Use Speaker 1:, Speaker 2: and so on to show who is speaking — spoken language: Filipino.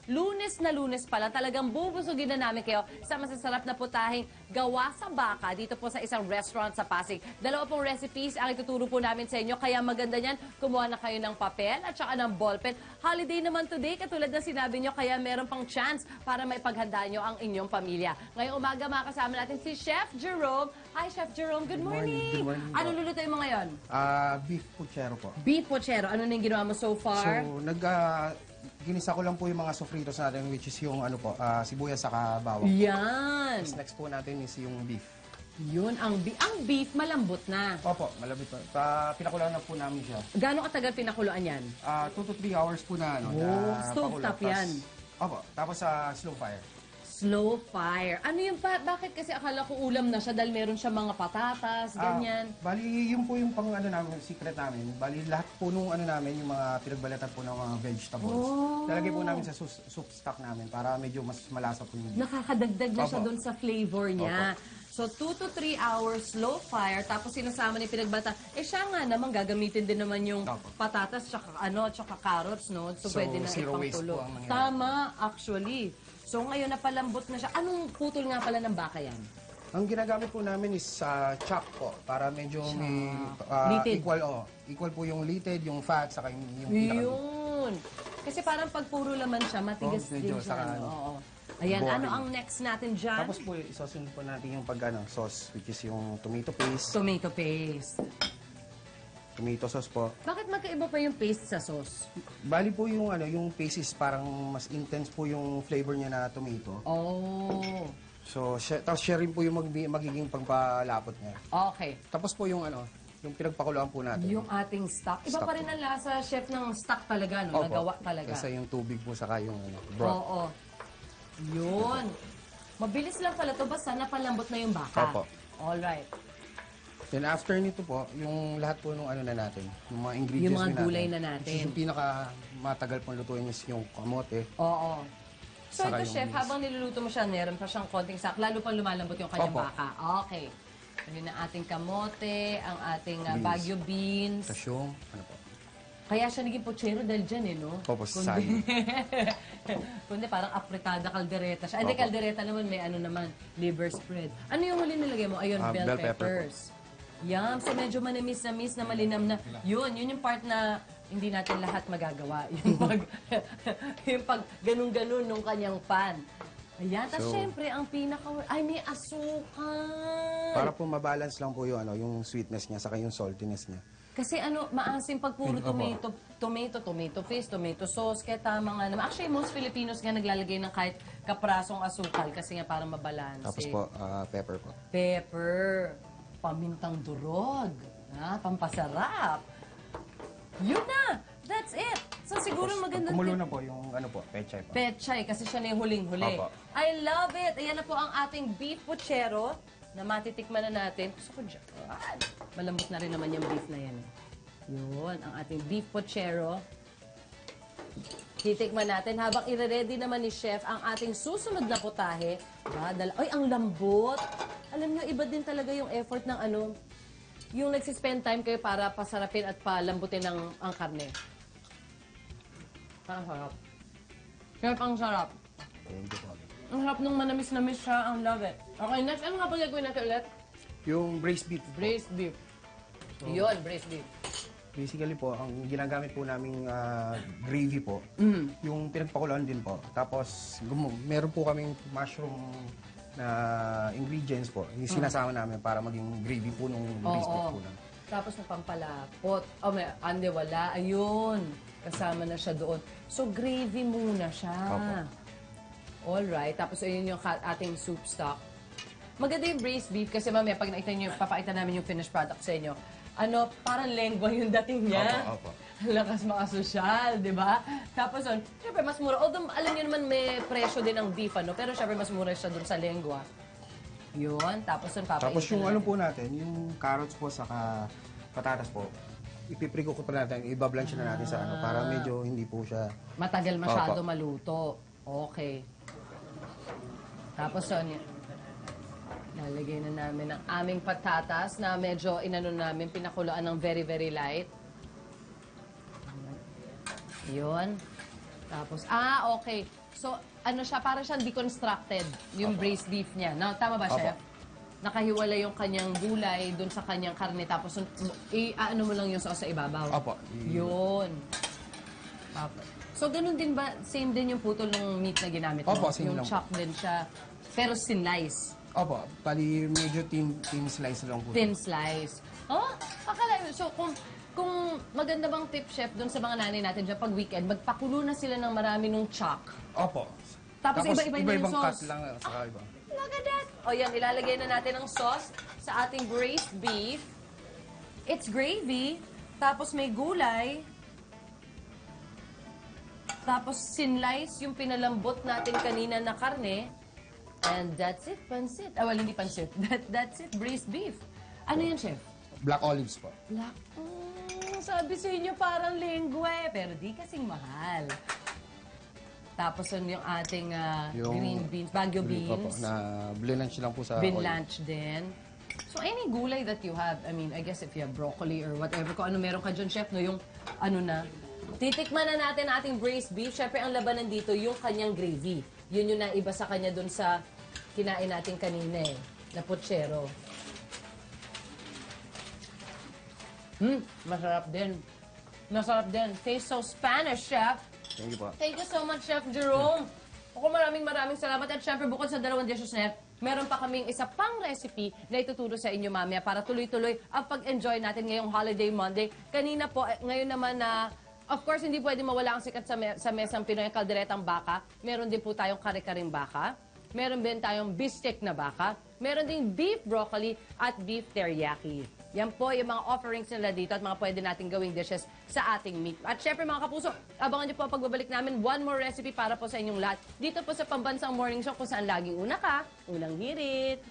Speaker 1: Lunes na Lunes pala, talagang bubusugin na namin kayo sa masasarap na putaheng gawa sa baka dito po sa isang restaurant sa Pasig. Dalawa pong recipes ang ituturo po namin sa inyo, kaya maganda niyan, kumuha na kayo ng papel at saka ng ballpen. Holiday naman today, katulad ng sinabi nyo, kaya meron pang chance para maipaghanda nyo ang inyong pamilya. Ngayong umaga makakasama natin si Chef Jerome. Hi Chef Jerome, good morning.
Speaker 2: Good morning.
Speaker 1: Ano lulutuin mo ngayon?
Speaker 2: Beef puchero po.
Speaker 1: Beef pochero. Ano na yung ginawa mo so far?
Speaker 2: So, ginisa ko lang po yung mga sofritos natin, which is yung sibuyas saka bawang.
Speaker 1: Yan.
Speaker 2: Next po natin is yung beef.
Speaker 1: Yun, ang beef malambot na.
Speaker 2: Opo, malapit po. Pinakuluan na po namin siya.
Speaker 1: Gaano katagal pinakuluan yan?
Speaker 2: 2 to 3 hours po na,
Speaker 1: Stove top yan.
Speaker 2: Opo, tapos sa slow fire.
Speaker 1: Slow fire. Ano yung bakit kasi akala ko ulam na siya dahil meron siya mga patatas, ganyan.
Speaker 2: Bali, yun po yung secret namin. Bali, lahat po nung namin, yung mga pinagbalatan po ng mga vegetables. Lalagay po namin sa soup stock namin para medyo mas malasa po yung beef.
Speaker 1: Nakakadagdag na siya
Speaker 2: Opo.
Speaker 1: doon sa flavor niya. So, 2 to 3 hours slow fire, tapos sinasama ni pinagbata. Siya nga naman, gagamitin din naman yung patatas, tsaka carrots, no? So, pwede na
Speaker 2: zero waste
Speaker 1: ipangtulo.
Speaker 2: po ang mangyayari.
Speaker 1: Tama, actually. So, ngayon napalambot na siya. Anong putol nga pala ng baka yan?
Speaker 2: Ang ginagamit po namin is chop po, para medyo may
Speaker 1: Litid.
Speaker 2: equal po yung litid, yung fat, saka yung pinaka-beef.
Speaker 1: Yun. Kasi parang pag puro laman siya, matigas din
Speaker 2: medyo
Speaker 1: siya.
Speaker 2: saka,
Speaker 1: Oo. Ayan,
Speaker 2: boring.
Speaker 1: ano ang next natin dyan?
Speaker 2: Tapos po, isasunod po natin yung sauce, which is yung tomato paste,
Speaker 1: Tomato paste.
Speaker 2: tomato sauce po.
Speaker 1: Bakit magkaiba pa yung paste sa sauce?
Speaker 2: Bali po yung yung paste is parang mas intense po yung flavor niya na tomato.
Speaker 1: Oh.
Speaker 2: So, tapos siya rin po yung magiging pagpalapot niya.
Speaker 1: Okay.
Speaker 2: Tapos po yung yung pinagpakuluan po natin.
Speaker 1: Yung ating stock. Iba
Speaker 2: Stock
Speaker 1: pa rin ang lasa, chef, ng stock talaga, no?
Speaker 2: Opo.
Speaker 1: Nagawa talaga.
Speaker 2: Kasi yung tubig po saka yung broth.
Speaker 1: Oo. Yun. Mabilis lang pala to, basta napalambot na yung baka.
Speaker 2: Opo.
Speaker 1: Alright.
Speaker 2: Then after nito po, yung lahat po nung na natin, yung mga ingredients
Speaker 1: Yung mga
Speaker 2: natin,
Speaker 1: gulay na natin.
Speaker 2: which is yung matagal pong lutuin is yung kamote.
Speaker 1: Oo. So ito,
Speaker 2: Saka yung
Speaker 1: chef,
Speaker 2: beans.
Speaker 1: habang niluluto mo siya, meron pa siyang konting sak, lalo pang lumalambot yung kanyang
Speaker 2: Opo.
Speaker 1: baka. Okay. Yun ang ating kamote, ang ating
Speaker 2: Beans.
Speaker 1: Baguio beans.
Speaker 2: Tapos yung, po,
Speaker 1: Kaya siya naging pochero dahil dyan, no?
Speaker 2: Opo, sa saging.
Speaker 1: Kundi parang apritada caldereta siya. Hindi,
Speaker 2: Opo.
Speaker 1: caldereta naman, may naman, liver spread. Ano yung huli nilagay mo? Ayun, bell
Speaker 2: bell pepper
Speaker 1: peppers. Yum. So medyo manamis na malinam na. Yun yung part na hindi natin lahat magagawa. Yung pag ganun-ganun nung kanyang pan. Ayan. Tapos
Speaker 2: So,
Speaker 1: syempre, ang ay, may asukal.
Speaker 2: para po mabalance lang po yung sweetness niya, saka yung saltiness niya.
Speaker 1: Kasi maasim pag puro tomato paste, tomato sauce, kaya tama nga naman. Actually, most Filipinos nga naglalagay ng kahit kaprasong asukal kasi nga parang mabalanse.
Speaker 2: Tapos po, pepper po.
Speaker 1: Pepper, pamintang durog, pampasarap. Yun na! That's it! So siguro
Speaker 2: Tapos,
Speaker 1: maganda.
Speaker 2: kumulo na po yung pechay po.
Speaker 1: Pechay, kasi siya na yung huling-huli.
Speaker 2: Opo.
Speaker 1: I love it! Ayan na po ang ating beef puchero na matitikman na natin. Gusto ko dyan. Malambot na rin naman yung beef na yan. Yun, ang ating beef puchero. Titikman natin habang ire-ready naman ni Chef ang ating susunod na putahe. Ay, ang lambot! Alam niyo, iba din talaga yung effort ng yung nagsispend time kayo para pasarapin at palambutin ang karne. Parang sarap. Chef, ang sarap.
Speaker 2: Thank you po.
Speaker 1: Ang harap nung manamis-namis siya. Ang love it. Okay, next. Ano nga ba gagawin natin ulit?
Speaker 2: Yung braised beef po.
Speaker 1: Braised beef. Yun, braised beef.
Speaker 2: Basically po, ang ginagamit po naming gravy po, yung pinagpakuluan din po. Tapos, meron po kaming mushroom na ingredients po. Yung sinasama namin para maging gravy po nung braised beef po lang.
Speaker 1: Tapos napampalapot. May ande wala. Ayun. Kasama na siya doon. So, gravy muna siya.
Speaker 2: Opo.
Speaker 1: Alright. Tapos, ayun yung ating soup stock. Maganda yung braised beef kasi mamaya pag nakita nyo, papakita namin yung finished product sa inyo. Parang lengwa yung dating niya.
Speaker 2: Opo.
Speaker 1: Ang lakas makasosyal, di ba? Tapos, syempre, mas mura. Although, alam niyo naman, may presyo din ang beef, pero syempre, mas mura siya dun sa lengwa. Yun. Tapos, papainitin
Speaker 2: Tapos yung
Speaker 1: natin.
Speaker 2: po natin, yung carrots po saka patatas po, ipipriko ko pa natin, ibablanch na natin sa para medyo hindi po siya...
Speaker 1: Matagal masyado
Speaker 2: Opo.
Speaker 1: maluto. Okay. Tapos, lalagay na namin ang aming patatas na medyo namin, pinakuluan ng very, very light. Yun. Tapos, okay. So, ano siya, para siyang deconstructed, yung braised beef niya. No? Tama ba,
Speaker 2: Opo.
Speaker 1: Chef? Nakahiwala yung kanyang gulay dun sa kanyang karne, tapos ano mo lang yung sauce sa ibabaw.
Speaker 2: Opo.
Speaker 1: Yun. Opo. So, ganun din ba, same din yung putol ng meat na ginamit mo?
Speaker 2: Opo, same
Speaker 1: yung
Speaker 2: lang po.
Speaker 1: chop din siya, pero slice.
Speaker 2: Opo, pali medyo thin slice lang po.
Speaker 1: Thin slice. Oh, akala, so kung maganda bang tip, Chef, dun sa mga nanay natin dyan, pag weekend, magpakulo na sila ng marami nung chok.
Speaker 2: Opo.
Speaker 1: Tapos iba-iba na yung
Speaker 2: ibang cut
Speaker 1: sauce.
Speaker 2: lang saka iba.
Speaker 1: Look at that! O yan, ilalagay na natin ang sauce sa ating braised beef. It's gravy. Tapos may gulay. Tapos sinlice yung pinalambot natin kanina na karne. And that's it, pansit. Ah, well, hindi pansit. That's it, braised beef. Ano yan, Chef?
Speaker 2: Black olives po.
Speaker 1: Black. Sabi sa inyo parang lingwe, pero di kasing mahal. Tapos yun yung ating green beans, Baguio
Speaker 2: Opo,
Speaker 1: beans.
Speaker 2: na blanch lang po sa oil.
Speaker 1: Binlanch din. So, any gulay that you have, I mean, I guess if you have broccoli or whatever, kung ano meron ka dyan, Chef, no, yung ano na. Titikman na natin ating braised beef. Siyempre, ang labanan dito, yung kanyang gravy. Yun yung naiba sa kanya dun sa kinain natin kanina eh, na putsero. Masarap din. Masarap din. Tastes so Spanish, Chef.
Speaker 2: Thank you po.
Speaker 1: Thank you so much, Chef Jerome. Ako maraming salamat. At syempre, bukod sa dalawang dishes na yan, meron pa kaming isa pang recipe na ituturo sa inyo mamaya para tuloy-tuloy ang pag-enjoy natin ngayong Holiday Monday. Kanina po, ngayon naman na, of course, hindi pwede mawala ang sikat sa mesang Pinoy, ang kalderetang baka. Meron din po tayong kare-karing baka. Meron din tayong beefsteak na baka. Meron din beef broccoli at beef teriyaki. Yan po yung mga offerings nila dito at mga pwede nating gawing dishes sa ating meat. At syempre mga kapuso, abangan niyo po ang pagbabalik namin. One more recipe para po sa inyong lahat. Dito po sa Pambansang Morning Show kung saan laging una ka, unang hirit.